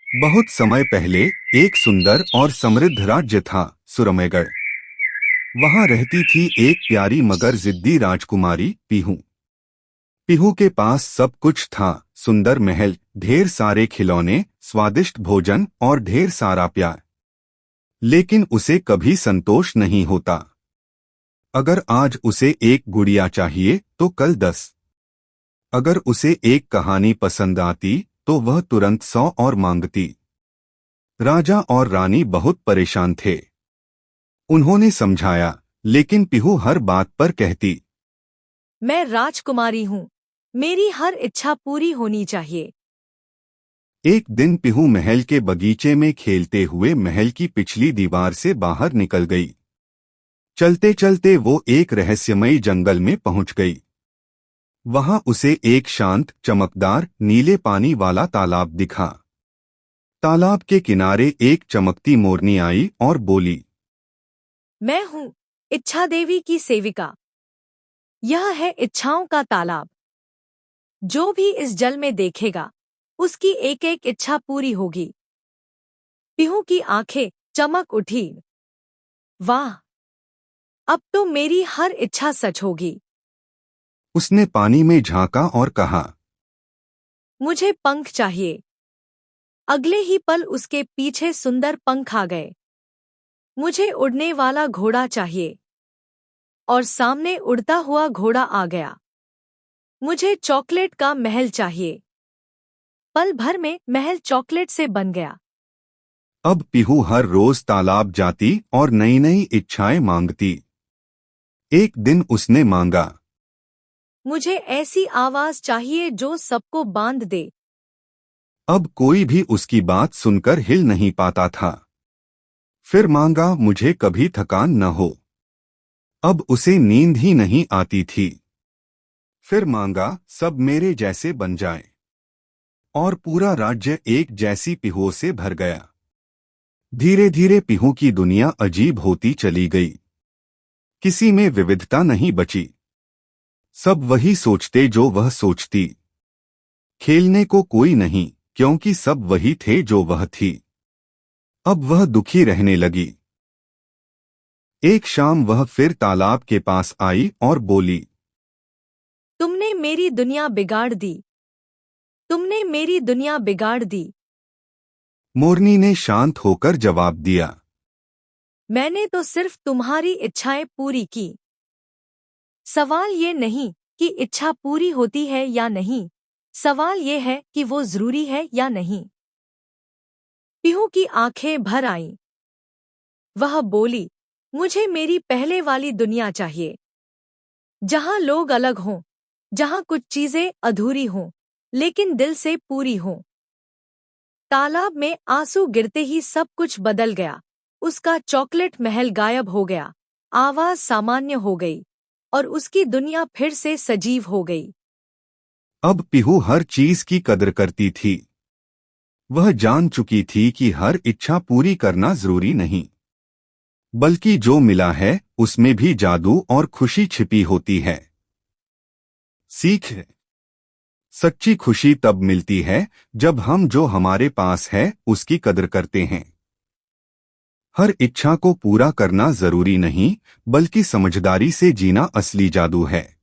बहुत समय पहले एक सुंदर और समृद्ध राज्य था, सुरमेगढ़। वहां रहती थी एक प्यारी मगर जिद्दी राजकुमारी पीहू। पीहू के पास सब कुछ था, सुंदर महल, ढेर सारे खिलौने, स्वादिष्ट भोजन और ढेर सारा प्यार। लेकिन उसे कभी संतोष नहीं होता। अगर आज उसे एक गुड़िया चाहिए तो कल 10। अगर उसे एक कहानी पसंद आती तो वह तुरंत 100 और मांगती। राजा और रानी बहुत परेशान थे। उन्होंने समझाया, लेकिन पीहू हर बात पर कहती, मैं राजकुमारी हूँ। मेरी हर इच्छा पूरी होनी चाहिए। एक दिन पीहू महल के बगीचे में खेलते हुए महल की पिछली दीवार से बाहर निकल गई। चलते चलते वो एक रहस्यमयी जंगल में पहुंच गई। वहां उसे एक शांत, चमकदार, नीले पानी वाला तालाब दिखा। तालाब के किनारे एक चमकती मोरनी आई और बोली, मैं हूँ इच्छा देवी की सेविका। यह है इच्छाओं का तालाब। जो भी इस जल में देखेगा, उसकी एक एक इच्छा पूरी होगी। पीहू की आंखें चमक उठी। वाह! अब तो मेरी हर इच्छा सच होगी। उसने पानी में झांका और कहा, मुझे पंख चाहिए। अगले ही पल उसके पीछे सुंदर पंख आ गए। मुझे उड़ने वाला घोड़ा चाहिए। और सामने उड़ता हुआ घोड़ा आ गया। मुझे चॉकलेट का महल चाहिए। पल भर में महल चॉकलेट से बन गया। अब पीहू हर रोज तालाब जाती और नई नई इच्छाएं मांगती। एक दिन उसने मांगा, मुझे ऐसी आवाज चाहिए जो सबको बांध दे। अब कोई भी उसकी बात सुनकर हिल नहीं पाता था। फिर मांगा, मुझे कभी थकान न हो। अब उसे नींद ही नहीं आती थी। फिर मांगा, सब मेरे जैसे बन जाए। और पूरा राज्य एक जैसी पीहुओं से भर गया। धीरे धीरे पीहू की दुनिया अजीब होती चली गई। किसी में विविधता नहीं बची। सब वही सोचते जो वह सोचती। खेलने को कोई नहीं, क्योंकि सब वही थे जो वह थी। अब वह दुखी रहने लगी। एक शाम वह फिर तालाब के पास आई और बोली, तुमने मेरी दुनिया बिगाड़ दी। तुमने मेरी दुनिया बिगाड़ दी। मोरनी ने शांत होकर जवाब दिया, मैंने तो सिर्फ तुम्हारी इच्छाएं पूरी की। सवाल ये नहीं कि इच्छा पूरी होती है या नहीं। सवाल ये है कि वो जरूरी है या नहीं। पीहू की आंखें भर आईं। वह बोली, मुझे मेरी पहले वाली दुनिया चाहिए। जहां लोग अलग हों, जहां कुछ चीजें अधूरी हों, लेकिन दिल से पूरी हों। तालाब में आंसू गिरते ही सब कुछ बदल गया। उसका चॉकलेट महल गायब हो गया। आवाज सामान्य हो गई। और उसकी दुनिया फिर से सजीव हो गई। अब पीहू हर चीज की कदर करती थी। वह जान चुकी थी कि हर इच्छा पूरी करना जरूरी नहीं, बल्कि जो मिला है उसमें भी जादू और खुशी छिपी होती है। सीख, सच्ची खुशी तब मिलती है जब हम जो हमारे पास है उसकी कदर करते हैं। हर इच्छा को पूरा करना जरूरी नहीं, बल्कि समझदारी से जीना असली जादू है।